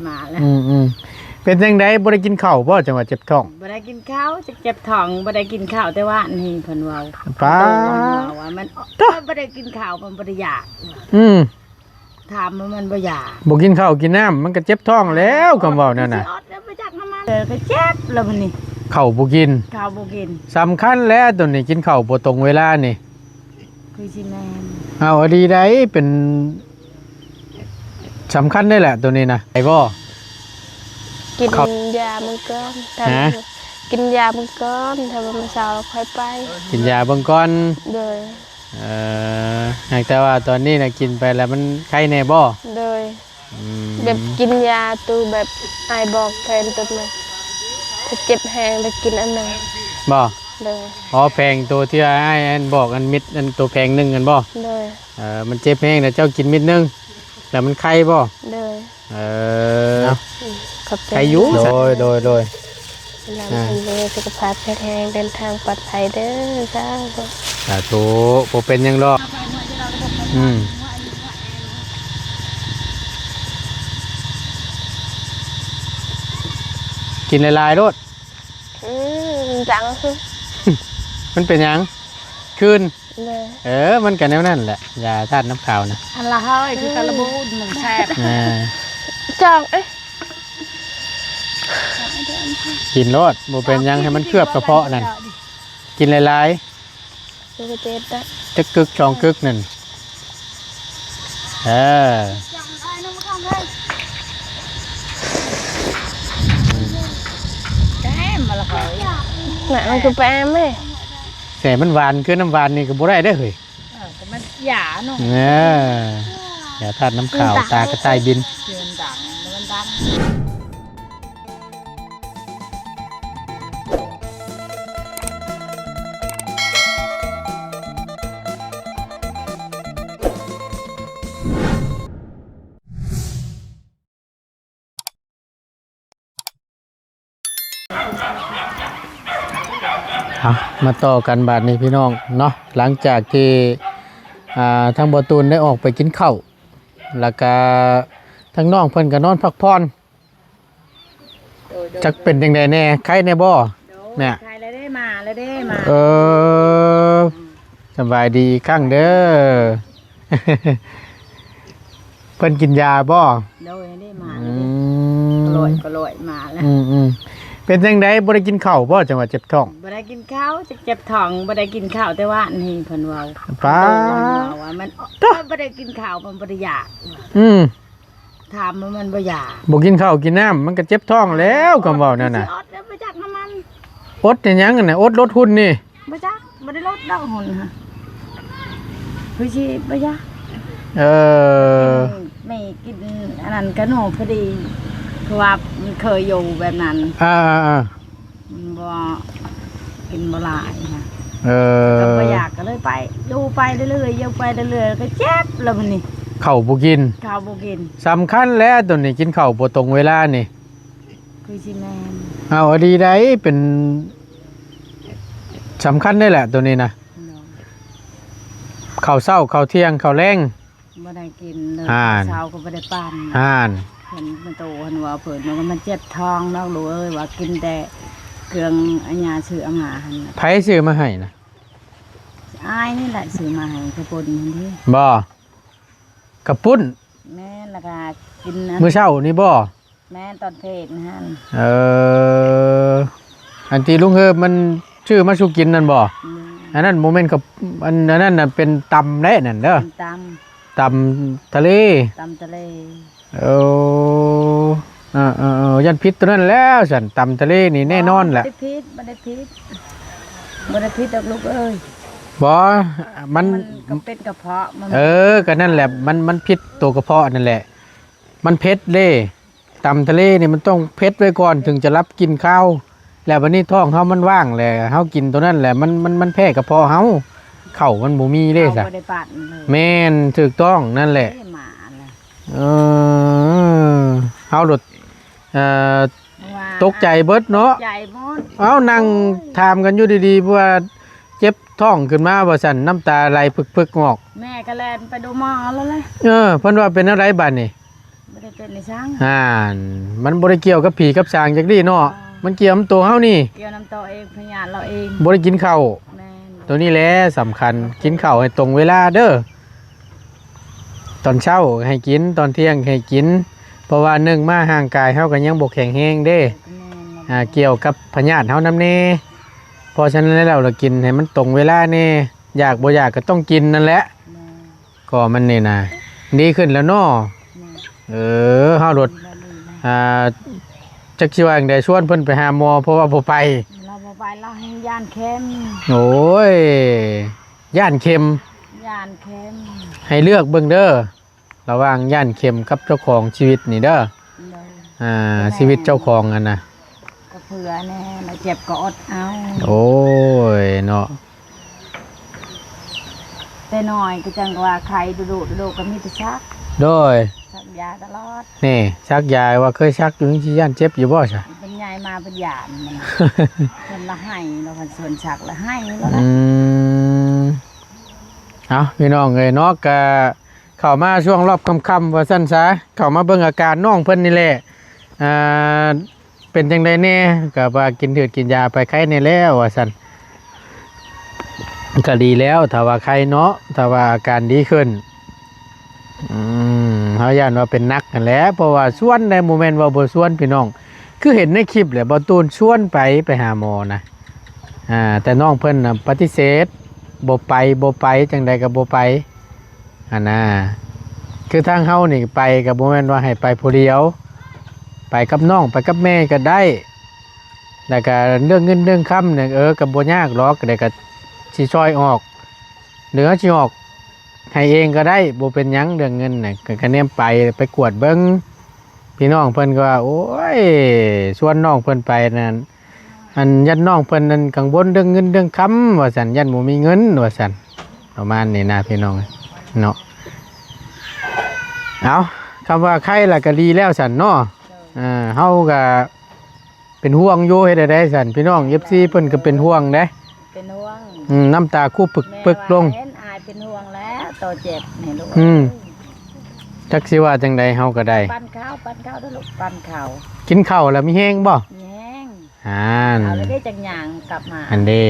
มาแล้วเป็นจังได๋บ่ได้กินข้าวบ่จังว่าเจ็บท้องบ่ได้กินข้าวจะเจ็บท้องบ่ได้กินข้าวแต่ว่านี่เพิ่นเว้าป้าว่ามันบ่ได้กินข้าวมันบ่ได้อยากถามมันบ่อยากบ่กินข้าวกินน้ำมันก็เจ็บท้องแล้วคำเว้านั่นน่ะไปจักน้ำมันก็เจ็บแล้วมันนี่ข้าวบ่กินสำคัญแล้วตัวนี้กินข้าวบ่ตรงเวลานี่คือสิแม่นเอาดีได้เป็นสำคัญได้แหละตัวนี้นะไอ้บ่กินยามันก่อนกินยามันก่อนถ้ามันเช้าเราค่อยไปกินยาเบิ่งก่อนเลยแต่ว่าตอนนี้นะกินไปแล้วมันไข้แน่บ่เลยแบบกินยาตัวแบบไอบอกแฟนตัวนึงถ้าเจ็บแห้งแล้วกินอันนึงบ่เลยแพงตัวที่ไอ้อันบอกอันมิดอันตัวแพงนึงกันบ่เลยมันเจ็บแห้งแต่เจ้ากินมิดนึงแล้วมันไข้บ่เลยไข้อยู่โดยเราเลยสุขภาพแข็งแรงเดินทางปลอดภัยเด้อจ้าสาธุบ่เป็นยังหรอกกินหลายๆโลดจังมันเป็นยังคืนมันกันแนวนั่นแหละยาธาตุน้ำขาวนะอันละเฮ้ยคือกระบูดมึงแซ่บจังกินโลดบ่เป็นยังให้มันเคลือบกระเพาะนั่นกินหลายๆจะกึกช่องกึกนั่นมาละเฮ้ยน่ะมันคือแปมไหมแต่มันหวานคือน้ำหวานนี่ก็บ่ได้เด้อเฮ้ยมันหยาเนาะอย่าทานน้ำขาวตากระต่ายบินมันดังมาต่อกันบาดนี้พี่น้องเนาะหลังจากที่ทางบ่ตูนได้ออกไปกินข้าวแล้วก็ทั้งน้องเพิ่นก็นอนพักผ่อนจักเป็นจังได๋แน่ไข้แน่บ่เนี่ยไข้แล้วได้มาสบายดีครั้งเด้อเพิ่นกินยาบ่โดยได้มาก็ลอยมาแล้วเป็นจังได๋บ่ได้กินข้าวบ่จังว่าเจ็บท้องบ่ได้กินข้าวเจ็บท้องบ่ได้กินข้าวแต่ว่านี่เพิ่นเว้าป้าว่ามันบ่ได้กินข้าวมันบ่ได้อยากถามมันบ่อยากบ่กินข้าวกินน้ำมันก็เจ็บท้องแล้วคำเว้านั่นน่ะอดแล้วบ่จักน้ำมันอดแต่หยังน่ะอดลดหุ่นนี่บ่จักบ่ได้ลดดอกหุ่นฮะคือสิบ่อยากไม่กินอันนั้นก็โนพอดีเพราะว่ามันเคยอยู่แบบนั้นมันบ่กินบ่หลายค่ะก็บ่อยากก็เลยไปดูไปเรื่อยๆไปเรื่อยๆก็เจ็บแล้วมันนี่ข้าวบ่กินสำคัญแล้วตัวนี้กินข้าวบ่ตรงเวลานี่คือสิแม่นเอาดีได้เป็นสำคัญได้แหละตัวนี้นะข้าวเช้าข้าวเที่ยงข้าวแลงบ่ได้กินเลยเช้าก็บ่ได้ปั่นเห็นมันโตหันว่าเพิ่นมันเจ็บท้องเนาะรู้เอ้ยว่ากินแต่เครื่องอัญญาซื้ออาหารหั่นไผซื้อมาให้นะอ้ายนี่แหละซื้อมาให้กระปุ้นนี่บ่กระปุ้นแม่นแล้วก็กินมื้อเช้านี่บ่แม่นตอนเพลนั่นอันที่ลุงเฮิบมันชื่อมาสู่กินนั่นบ่อันนั้นโมเมนต์กับอันนั้นน่ะเป็นตำแน่นั่นเด้อตำทะเลยันพิษตัวนั้นแล้วฉันตำทะเลนี่แน่นอนแหละบ่ได้พิษดอกลูกเอ้ยบ่มันก็เป็นกระเพาะก็นั่นแหละมันพิษตัวกระเพาะนั่นแหละมันเผ็ดเด้ตำทะเลนี่มันต้องเผ็ดไว้ก่อนถึงจะรับกินข้าวแล้ววันนี้ท้องเฮามันว่างแหละเฮากินตัวนั้นแหละมันแพ้กระเพาะเฮาเข้ามันบ่มีเด้ซะแม่นถูกต้องนั่นแหละเฮาหลุดตกใจเบิดเนาะเอานั่งถามกันอยู่ดีๆว่าเจ็บท้องขึ้นมาว่าซั่นน้ำตาไหลพึกๆงอกแม่ก็แล่นไปดูหมอแล้วแหละเพิ่นว่าเป็นอะไรบัดนี้ ไม่ได้เป็นในช้าง มันบ่ได้เกี่ยวกับผีกับสางจักดีเนาะมันเกี่ยวกับตัวเฮานี่ เกี่ยวน้ำตัวเองพยานเราเอง บ่ได้กินข้าว แม่น ตัวนี้แหละสำคัญกินข้าวให้ตรงเวลาเด้อตอนเช้าให้กินตอนเที่ยงให้กินเพราะว่า1มาห่างกายเฮาก็ยังบ่แข็งแรงเด้ แม่น เกี่ยวกับพยาธิเฮานำแน่เพราะฉะนั้นแล้วเรากินให้มันตรงเวลาแน่อยากบ่อยากก็ต้องกินนั่นแหละ แม่น ก็มันนี่นะดีขึ้นแล้วเนาะ แม่น เฮารถจักสิว่าจั่งใดชวนเพิ่นไปหาหมอเพราะว่าบ่ไป เราบ่ไปเราให้ย่านเข้ม โอ้ยย่านเข็ม ย่านเข้ม ให้เลือกเบิ่งเด้อระหว่างย่านเข็มกับเจ้าของชีวิตนี่เด้อ เลย ชีวิตเจ้าของอันน่ะ ก็เผื่อแน่เราเจ็บก็อดเอา โอ้ยเนาะ แต่น้อยก็จังว่าใครดูก็มีแต่ชัก โดย ชักยาตลอด นี่ชักยายว่าเคยชักอยู่ที่ย่านเจ็บอยู่บ่ใช่ เป็นยายมาเป็นหยานมันคนละให้เราพันส่วนชักละให้แล้วนะ เอาพี่น้องเอ้ยเนาะก็เข้ามาช่วงรอบค่ำๆว่าซั่นซะเข้ามาเบิ่งอาการน้องเพิ่นนี่แหละเป็นจังไดแน่ก็ว่ากินกินยาไปไข้แน่แล้วว่าซั่นก็ดีแล้วถ้าว่าไข้เนาะถ้าว่าอาการดีขึ้นเฮาย่านว่าเป็นนักนั่นแหละเพราะว่าชวนในโมเมนต์ว่าบ่ชวนพี่น้องคือเห็นในคลิปแหละบ่ตูนชวนไปหาหมอนะแต่น้องเพิ่นน่ะปฏิเสธบ่ไปจังใดก็บ่ไปน่ะคือทางเฮานี่ไปก็บ่แม่นว่าให้ไปผู้เดียวไปกับน้องไปกับแม่ก็ได้แล้วก็เรื่องเงินเรื่องค่ำเนี่ยก็บ่ยากหรอกแต่ก็สิช่วยออกเหลือสิออกให้เองก็ได้บ่เป็นหยังเรื่องเงินน่ะก็แนมไปกวดเบิ่งพี่น้องเพิ่นก็ว่าโอ้ยชวนน้องเพิ่นไปนั่นอันยันน้องเพิ่นนั่นกังวลเรื่องเงินเรื่องคำว่าซั่นยันบ่มีเงินว่าซั่นประมาณนี้นะพี่น้องเนาะเอาคำว่าใครล่ะก็ดีแล้วซั่นเนาะเฮาก็เป็นห่วงอยู่เฮ็ดได้ซั่นพี่น้อง FC เพิ่นก็เป็นห่วงเด้ เป็นห่วง น้ำตาคู่ปึกลง แม่ว่าเห็นอายเป็นห่วงแล้วโตเจ็บนี่ลูก จักสิว่าจังใดเฮาก็ได้ ปั้นข้าวด้วยลูกปั้นข้าว กินข้าวแล้วมีแห้งบ่ แห้ง น เอาแล้วได้จังหยางกลับมา อันเด้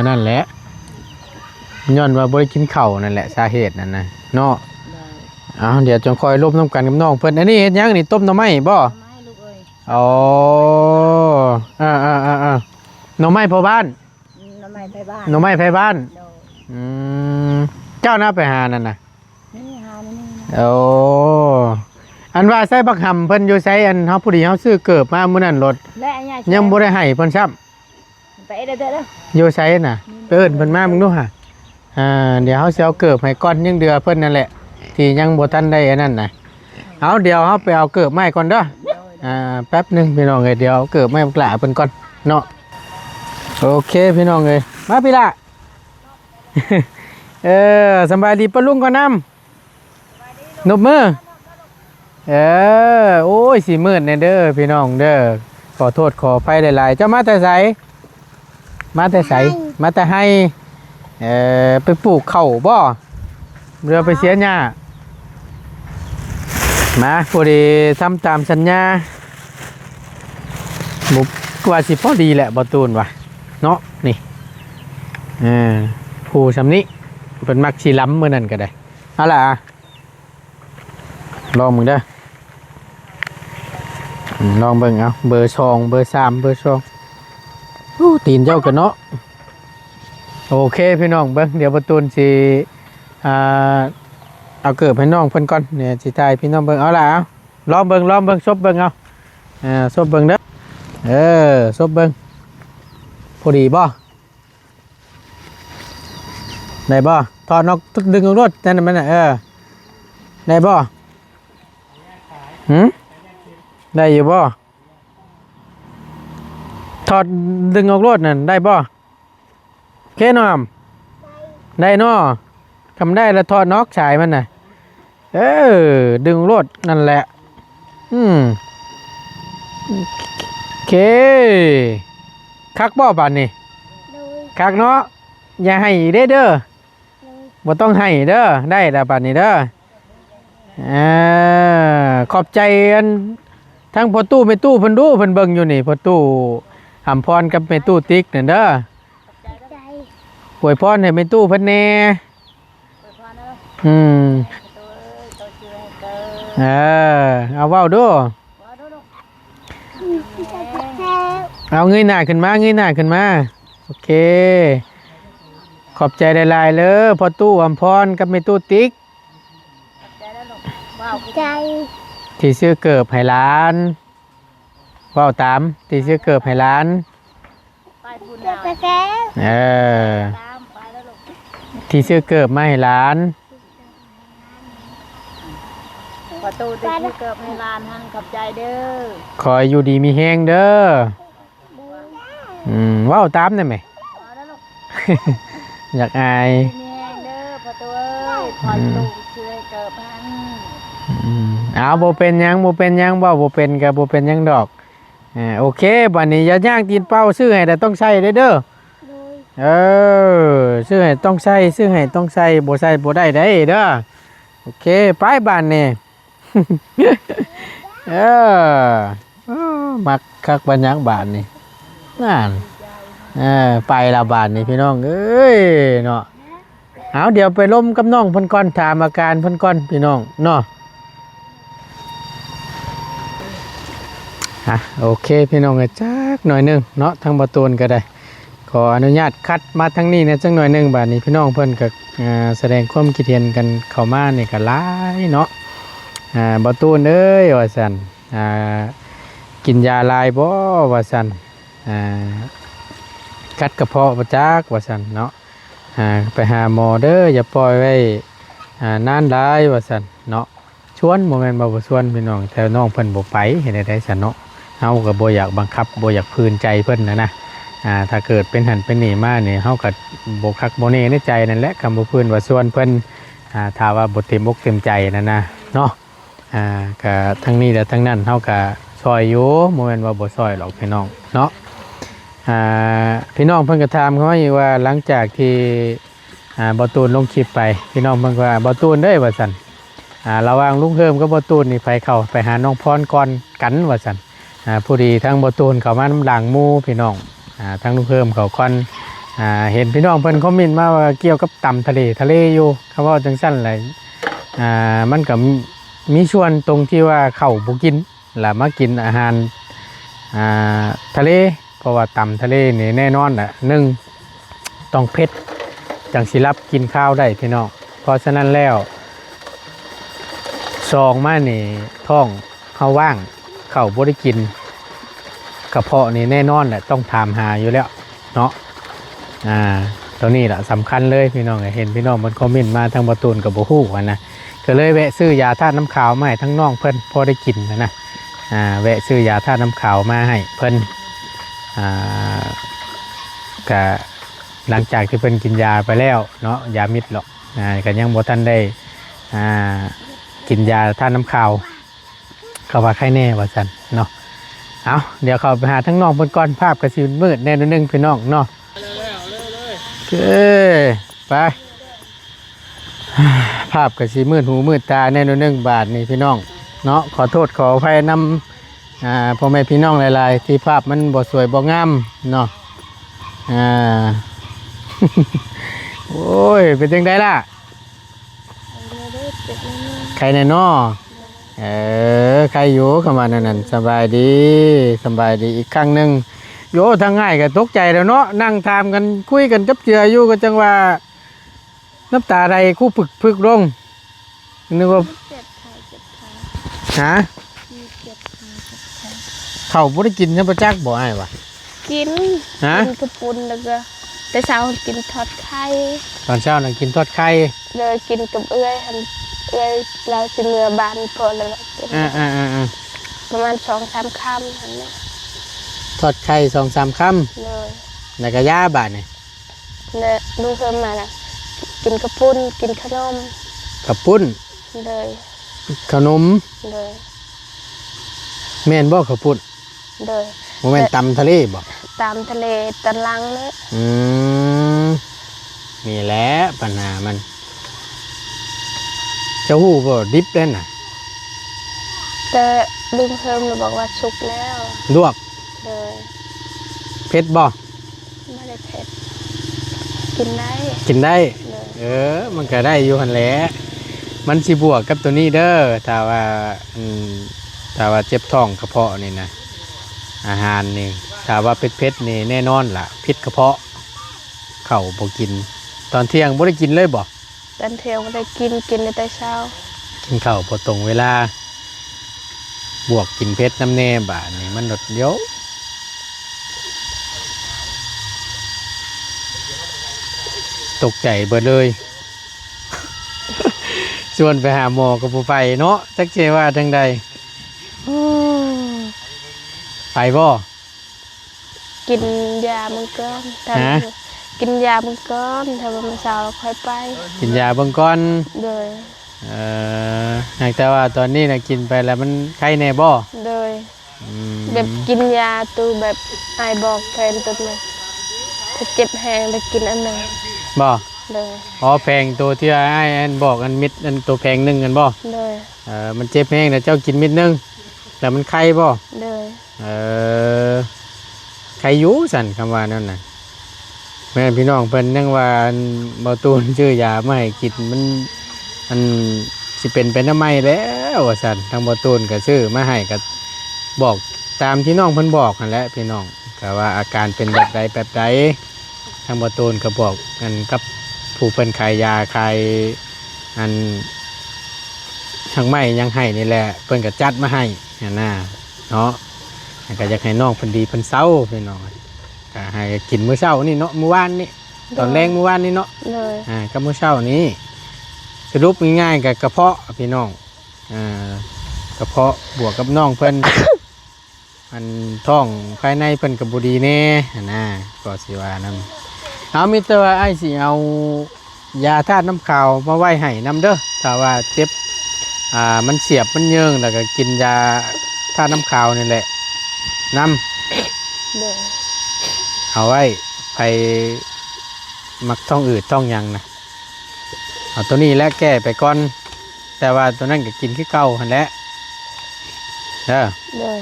นั่นแหละย้อนว่าบ่ได้กินข้าวนั่นแหละสาเหตุนั่นนะเนาะ เลย เดี๋ยวจงคอยร่วมน้ำกันกับน้องเพิ่นอันนี้เฮ็ดหยังนี่ต้มหน่อไม้บ่ ทำไมลูกเอ้ย อ๋อหน่อไม้พ่อบ้าน น้ำไม้ไปบ้าน หน่อไม้ไผบ้าน โดย อืมเจ้าน่าไปหานั่นน่ะ นี่หานี่นะ โอ้อันว่าใส่บักหำเพิ่นอยู่ไสอันเฮาผู้ดีเฮาซื้อเกิบมามื้อนั้นรถ และไอ้ยาย ยังบ่ได้ให้เพิ่นซ้ำ ไปเด้อ อยู่ไสน่ะไปเอิ้นเพิ่นมามึงดูห่าเดี๋ยวเฮาสิเอาเกิบให้ก่อนยังเดือเพิ่นนั่นแหละที่ยังบ่ทันได้อันนั้นน่ะเอาเดี๋ยวเฮาไปเอาเกิบไม้ก่อนเด้อแป๊บหนึงพี่น้องเอ้ยเดี๋ยวเอาเกิบไม้กล้าเพิ่นก่อนเนาะโอเคพี่น้องเอ้ยมาพี่ละ สำบายดีปะลุงก่อนนำนบมือโอ้ยสิมืดแน่เด้อพี่น้องเด้อขอโทษขออภัยหลายๆเจ้ามาแต่ไสมาแต่ให้ไปปลูกข้าวบ่เรือไปเสียหญ้ามาพอดีทำตามสัญญาบุกว่าสิพอดีแหละบ่ตูนว่ะเนาะนี่ผู้สำนี้เป็นมักชีล้ำมื้อนั้นก็ได้เอาล่ะลองมึงเด้อลองเบิ่งเอาเบอร์2เบอร์3เบอร์2ตีนเจ้ากันเนาะโอเคพี่น้องเบิ่งเดี๋ยวประตูนสิเอาเกิบให้น้องเพิ่นก่อนเนี่ยสิตายพี่น้องเบิ่งเอาล่ะเอาลองเบิ่งซบเบิ่งเอาซบเบิ่งเด้อซบเบิ่งพอดีบ่ได้บ่ถอดนอกดึงออกรถนั่นมันน่ะได้บ่ได้อยู่บ่ถอดดึงออกรถนั่นได้บ่เคน้อมได้เนาะทำได้แล้วถอดนอกสายมันน่ะดึงรถนั่นแหละเคคักบ่บาดนี่คักเนาะอย่าให้เด้อบ่ต้องให้เด้อได้แล้วบาดนี้เด้อ ขอบใจอันทั้งพ่อตู้แม่ตู้เพิ่นดูเพิ่นเบิ่งอยู่นี่พ่อตู้หำพรกับแม่ตู้ติ๊กนั่นเด้ออวยพรให้แม่ตู้เพิ่นแน่อืมเอาเว้าดูเอาเงยหน้าขึ้นมาเงยหน้าขึ้นมาโอเคขอบใจหลายๆเลยพ่อตู้หำพรกับแม่ตู้ติ๊กใจที่ซื้อเกิบให้ร้านว่าวตามที่ซื้อเกิบให้ร้านที่ซื้อเกิบมาให้ร้านประตูที่ซื้อเกิบให้ร้านท่านขอบใจเด้อคอยอยู่ดีมีแห้งเด้อว่าวตามได้ไหม อยากอายมีแห้งเด้อประตูเอ้ยคอยลูกซื้อเกิบให้เอาโบเป็นยังโบเป็นยังบ่โบเป็นกับโบเป็นยังดอกโอเคบัดนี้อย่าย่างตีนเป้าซื้อให้แต่ต้องใส่เด้อซื้อให้ต้องใส่ซื้อให้ต้องใส่โบใส่โบได้เด้อโอเคไปบ้านนี่ มักคักบัญญังบ้านนี่นั่นไปละบ้านนี่พี่น้องเอ้ยเนาะเอาเดี๋ยวไปล้มกับน้องเพิ่นก่อนถามอาการเพิ่นก่อนพี่น้องเนาะโอเคพี่น้องจักหน่อยนึงเนาะทางประตูนก็ได้ขออนุญาตคัดมาทางนี้นะจังหน่อยนึงบาดนี้พี่น้องเพิ่นก็แสดงความคิดเห็นกันเข้ามานี่ก็หลายเนาะประตูนเอ้ยว่าซั่นกินยาลายบ่ว่าซั่นกัดกระเพาะบ่จักว่าซั่นเนาะไปหาหมอเด้ออย่าปล่อยไว้นานหลายว่าซั่นเนาะชวนโมเมนต์บ่ชวนพี่น้องแต่น้องเพิ่นบ่ไปเห็นได้ซั่นเนาะเฮาก็บ่อยากบังคับบ่อยากฝืนใจเพิ่นนะถ้าเกิดเป็นหันเป็นนี่มาเนี่ยเฮาก็บ่คักบ่แน่ในใจนั่นแหละคำบ่พื้นว่าส่วนเพิ่นถ้าว่าบ่เต็มอกเต็มใจนั่นนะเนาะก็ทั้งนี้และทั้งนั้นเฮาก็ซอยอยู่บ่แม่นว่าบ่ซอยหรอกพี่น้องเนาะพี่น้องเพิ่นก็ถามเขาว่าหลังจากที่บ่ตูนลงคลิปไปพี่น้องเพิ่นก็ว่าบ่ตูนเด้อว่าซั่นระหว่างลุงเฮิมกับบ่ตูนนี่ไปเข้าไปหาน้องพรก่อนกันว่าซั่นผู้ดีทั้งบ่ตูนเข้ามาน้ำหลังหมู่พี่น้องทั้งลุงเฮิมเขาก่อนเห็นพี่น้องเพิ่นคอมเมนต์มาว่าเกี่ยวกับตำทะเลอยู่คำว่าจังซั่นแหละมันก็มีส่วนตรงที่ว่าเข้าบ่กินแล้วมากินอาหารทะเลเพราะว่าตำทะเลนี่แน่นอนแหละ1ต้องเผ็ดจังสิรับกินข้าวได้พี่น้องเพราะฉะนั้นแล้ว2มานี่ท้องเฮาว่างเข้าบ่ได้กินกระเพาะนี่แน่นอนแหละต้องถามหาอยู่แล้วเนาะตัวนี้แหละสำคัญเลยพี่น้องเห็นพี่น้องมันคอมเมนต์มาทางประตูนกับบ่ฮู้กันนะก็เลยแวะซื้อยาธาตุน้ำขาวมาให้ทั้งน้องเพิ่นพอได้กินนะแวะซื้อยาธาตุน้ำขาวมาให้เพิ่นก็หลังจากที่เพิ่นกินยาไปแล้วเนาะยามิดหรอกก็ยังบ่ทันได้กินยาธาตุน้ำขาวเขาว่าไข้แน่ว่าซั่นเนาะเอาเดี๋ยวเขาไปหาทั้งน้องเพิ่นก่อนภาพกระสีมืดแน่นึงพี่น้องเนาะไปภาพกระสีมืดหูมืดตาแน่นึงบาทนี่พี่น้องเนาะขอโทษขออภัยนำพ่อแม่พี่น้องหลายๆที่ภาพมันบ่สวยบ่งามเนาะโอ้ยเป็นจังไดล่ะใครแน่นอใครอยู่เข้ามานั่นสบายดีอีกครั้งหนึ่งโยทางง่ายก็ตกใจแล้วเนาะนั่งทำกันคุยกันจับเจืออยู่ก็จังว่าน้ำตาใดคู่พึกลงนึกว่าเขาบ่ได้กินน้ำปลาจักบ่ไอ้วะกินกระปุนแล้วก็แต่เช้ากินทอดไข่ตอนเช้านั่งกินทอดไข่เลยกินกับเอื้อยเราจะเมื่อบานพอแล้วประมาณ2-3 คำนั่นทอดไข่2-3 คำเลยแล้วก็ย่าบาทนี่ลุงเพิ่มมานะกินกระปุ้นกินขนมเลยขนมเลยแม่นบ่ข้าวปุ้นเลยโมเมนต์ตำทะเลบ่ตำทะเลตะลังเลยนี่แหละปัญหามัน เจ้าหู้บ่ดิบเล่นน่ะ แต่ลุงเพิ่มเราบอกว่าสุกแล้ว ลวก เลย เผ็ดบ่ ไม่ได้เผ็ดกินได้ กินได้ เลย มันก็ได้อยู่หั่นแหละมันสิบวกกับตัวนี้เด้อถ้าว่าถ้าว่าเจ็บท้องกระเพาะนี่นะอาหารนี่ถ้าว่าเผ็ดๆนี่แน่นอนล่ะพิษกระเพาะเข้าบ่กิน ตอนเที่ยงบ่ได้กินเลยบ่ ตอนเที่ยงไม่ได้กินในแต่เช้า กินข้าวบ่ตรงเวลาบวกกินเผ็ดน้ำแน่บาดนี่มันลดเดี๋ยวตกใจเบิดเลย ส่วนไปหาหมอกับผู้ไปเนาะจักเจว่าจังใดไปบ่ กินยามันก้อนกินยามันก้อนถ้าว่ามันเช้าเราค่อยไป กินยาเบิ่งก่อน เลย หากแต่ว่าตอนนี้นะกินไปแล้วมันไข้แน่บ่ เลยแบบกินยาตัวแบบไอบอกแทนตัวนึงถ้าเจ็บแห้งไปกินอันนึง บ่ เลย อ๋อแพงตัวที่ไอ้อันบอกอันมิดอันตัวแพงหนึงกันบ่ เลย มันเจ็บแห้งแต่เจ้ากินมิดหนึงแต่มันไข้บ่ เลย ไข้อยู่สั่นคำว่านั่นน่ะแม่พี่น้องเพิ่นยังว่าบ่ตูนชื่อยามาให้กินมันสิเป็นไปนำไม้แล้วว่าสั่นทางบ่ตูนก็ซื้อมาให้ก็บอกตามที่น้องเพิ่นบอกนั่นแหละพี่น้องก็ว่าอาการเป็นแบบใดทางบ่ตูนก็บอกกันกับผู้เพิ่นขายยาขายอันทางไม้ยังให้นี่แหละเพิ่นก็จัดมาให้นั่นน่ะเนาะก็อยากให้น้องเพิ่นดีเพิ่นเซาพี่น้องก็ให้กินมื้อเช้านี่เนาะมื้อวานนี่ตอนแรงมื้อวานนี่เนาะ เลย ก็มื้อเช้านี้สรุปง่ายๆกับกระเพาะพี่น้องกระเพาะบวกกับน้องเพิ่น อันท้องภายในเพิ่นก็บ่ดีแน่นะก็สิว่านํเอามีแต่ว่าไอ้สิเอายาธาตุน้ำขาวมาไว้ให้นํเด้อถ้าว่าเจ็บมันเสียบมันเยิงแล้วก็กินยาธาตุน้ำขาวนี่แหละนำ เลย เอาไว้ไปมักท้องอืดท้องหยังนะเอาตัวนี้แล้วแก้ไปก่อนแต่ว่าตัวนั้นก็กินขี้เก่าหันแหละเด้อ เลย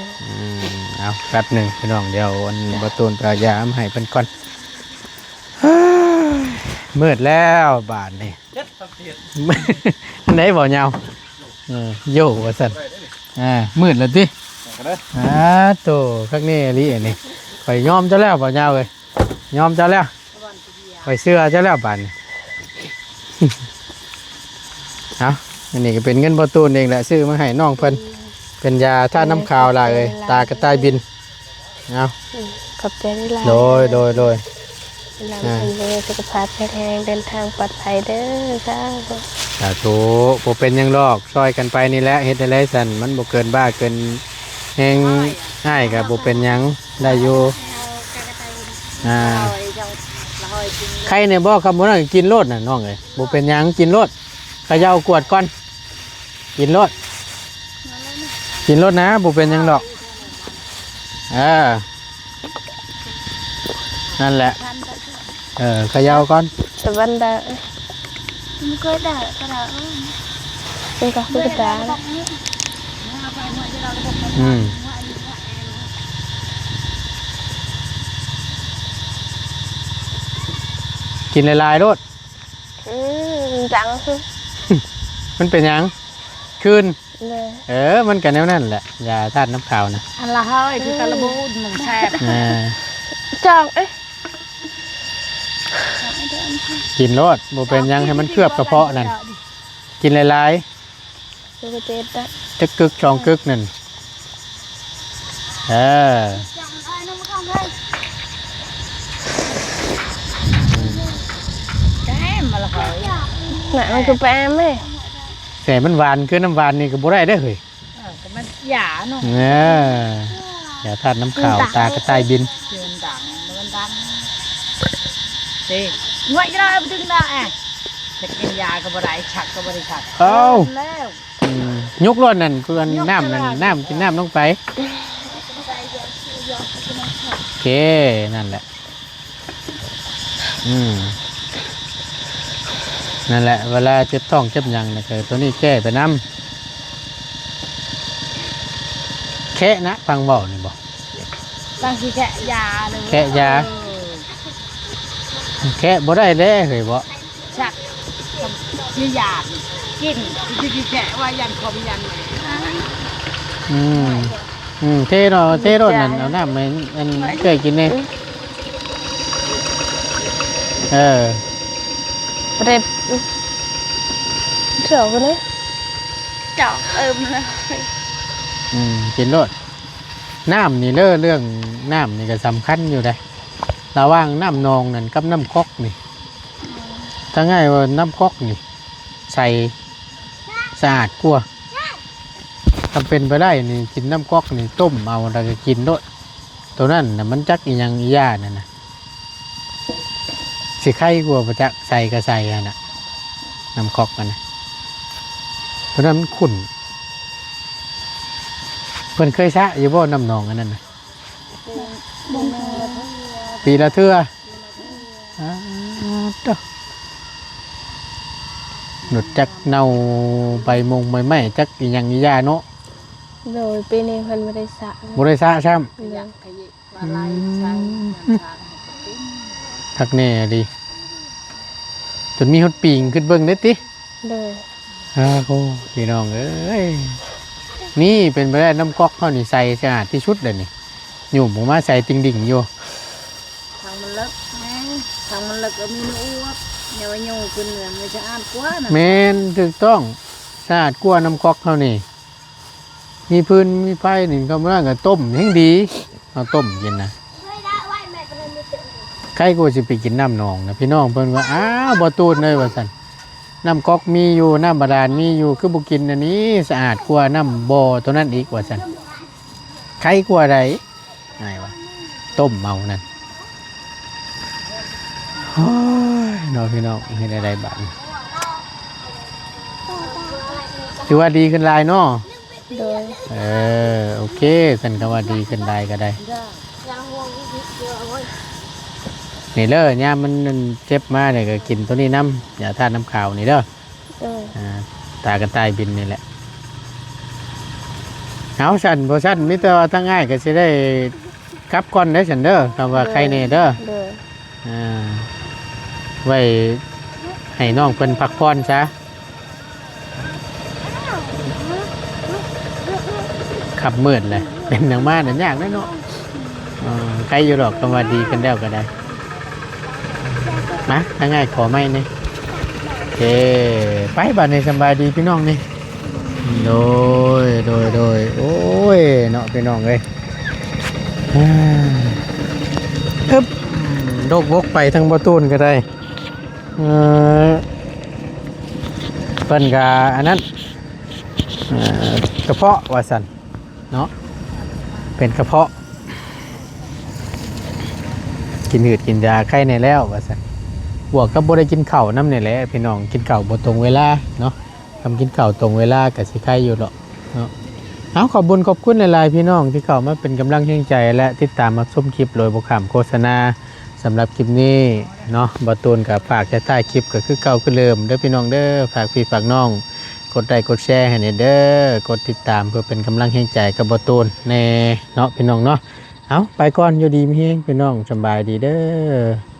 เอาแป๊บหนึ่งพี่น้องเดี๋ยวอันประตูนปลายามาให้เพิ่นก่อนมืดแล้วบาทนี่ อันไหนบ่เงาโย่ว่าสั่นมืดแล้วติโตข้างนี้ลิอันนี้ไปยอมเจ้าแล้วบ่เงาเลยยอมเจ้าแล้วไปเสื้อเจ้าแล้วบาทนี่ เอาอันนี้ก็เป็นเงินประตูนเองแหละซื้อมาให้น้องเพิ่นเป็นยาธาตุน้ำขาวลายเลยตากระต่ายบินเอา ขอบใจที่ไลน์ โดย เราเป็นสุขภาพแข็งแรงเดินทางปลอดภัยเด้อจ้า สาธุบ่เป็นหยังลอกซอยกันไปนี่แหละเฮ็ดได้ไรสั่นมันบ่เกินบ้าเกินแฮงง่ายกับบ่เป็นหยังได้อยู่ใครเนี่ยบ่ครับบ่นั่นกินโลดน่ะน้องเอ้ยบ่เป็นหยังกินโลดเขย่ากวดก่อนกินโลดนะบ่เป็นหยังดอกนั่นแหละเขย่าก่อน สวัสดีมันก็ได้ก็ได้เป็นกับตุ๊กตา กินลายๆโลด จัง มันเป็นหยังคืน เลย มันกันแนวนั่นแหละยาธาตุน้ำขาวนะ อันละเฮ้ยคือกระบูดหนึ่งแซ่บ จังเอ๊ะ กินโลดบ่เป็นหยังให้มันเคลือบกระเพาะนั่นกินหลาย ตุ๊กตาได้ ๆจะกึกช่องกึกนั่นแซ่บมาละเฮ้ย หนังคือแปมไหม แต่มันหวานคือน้ำหวานนี่ก็บ่ได้เด้อเฮ้ย ก็มันหยาเนาะ ยาธาตุน้ำขาวตากระต่ายบิน เดินดังมันดังสิงวยเราไปถึงได้จะกินยาก็บ่ได้ฉักก็บ่ได้ฉักแล้ว ยกรถนั่นคือน้ำนั่นน้ำกินน้ำลงไปโอเคนั่นแหละ นั่นแหละเวลาเจ็บท้องเจ็บหยังเนี่ยตัวนี้แก้ไปน้ำแค่นะฟังบอกนี่บอก บางทีแค่ยาเลย แค่ยา แค่บ่ได้เลยเคยบ่ ชักที่ยากินที่แค่ว่ายันคมยัน เทโรนั่นเอาน้ำมันเคยกินนี่เร็บเถียวกันเลยจ่องเลย กินรสน้ำนี่เรื่องน้ำนี่ก็สำคัญอยู่เลยระหว่างน้ำนองนั่นกับน้ำก๊อกนี่ถ้าง่ายว่าน้ำก๊อกนี่ใส่สะอาดกว่าทำเป็นไปได้นี่กินน้ำก๊อกนี่ต้มเอาแล้วก็กินด้วยตัวนั้นน่ะมันจักอีหยังอีย่านั่นนะสิไข่กว่าประจักใส่ก็ใส่กันน่ะน้ำก๊อกมันนะตัวนั้นมันขุ่นเพิ่นเคยซะอยู่บ่น้ำนองอันนั้นนะปีละเทื่อหนุดจักเน่าใบมงใบไม้จักอีหยังอีย่าเนาะโดยปีนี้เพิ่นบ่ได้สระ บ่ได้ซะซ้ำ อยากขยิบอะไรใช้ทาง ทักแน่ดีจนมีฮอดปิงขึ้นเบิ่งได้ติ โดย โอ้พี่น้องเอ้ยนี่เป็นไปได้น้ำก๊อกเฮานี่ใส่สะอาดที่สุดเลยนี่อยู่ผมมาใส่ติงดิ่งอยู่ ทางมันเลิกแม่ทางมันเลิกก็มีอ้วกเดี๋ยวโยขึ้นเหนือมันจะอ่านกว่านะ แม่นถูกต้องสะอาดกว่าน้ำก๊อกเฮานี่มีพื้นมีไฟนี่ก็บ่ก็ต้มแห่งดีเอาต้มกินนะใครก็สิไปกินน้ำหนองนะพี่น้องเพิ่นว่าอ้าวบ่ตูดเลยว่าซั่นน้ำก๊อกมีอยู่น้ำบาดาลมีอยู่คือบ่กินอันนี้สะอาดกว่าน้ำบ่อตัวนั้นอีกว่าซั่นใครกว่าใดไงวะต้มเมานั่นโอ้ยน้องพี่น้องเฮ็ดได้บัดนี้ถือว่าดีขึ้นหลายเนาะ โดย โอเคสันก็ว่าดีขึ้นได้ก็ได้นี่เด้อย่ามมันเจ็บมาเนี่ยก็กินตัวนี้น้ำอย่าทานน้ำขาวนี่เด้อ โดย ตากันตายบินนี่แหละเอาสันพอสันมิเตอร์ทั้งง่ายก็จะได้กลับก่อนได้อสันเด้อคำว่าใครเน่เด้อ โดย ไว้ให้น้องเพิ่นพักผ่อนซะขับมืดเลยเป็นอย่างมากนั่นยากแน่เนาะใครอยู่หรอกคำว่าดีกันแล้วก็ได้มาถ้าง่ายขอไม่นี่โอเคไปบ้านในสบายดีพี่น้องนี่โดยโอ้ยเนาะพี่น้องเลยโดกวกไปทั้งประตูนก็ได้เปิ้นกาอันนั้นกระเพาะว่าสันเนาะเป็นกระเพาะกินหืดกินยาไข้ในแล้วว่าสันบวกกับบ่ได้กินข้าวน้ำเนี่ยแหละพี่น้องกินข้าวบ่ตรงเวลาเนาะทำกินข้าวตรงเวลากับสิไข้อยู่หรอกเนาะเอาขอบบุญขอบคุณหลายๆพี่น้องที่เข้ามาเป็นกำลังใจและติดตามมาชมคลิปโดยบ่ข้ามโฆษณาสำหรับคลิปนี้เนาะบ่ตูนกับฝากใต้คลิปก็คือเก่าคือเดิมเด้อพี่น้องเด้อฝากพี่ฝากน้องกดไลค์กดแชร์ให้เด้อกดติดตามเพื่อเป็นกำลังใจกับบ่ตูนแน่เนาะพี่น้องเนาะเอาไปก่อนอยู่ดีมีเฮงพี่น้องสบายดีเด้อ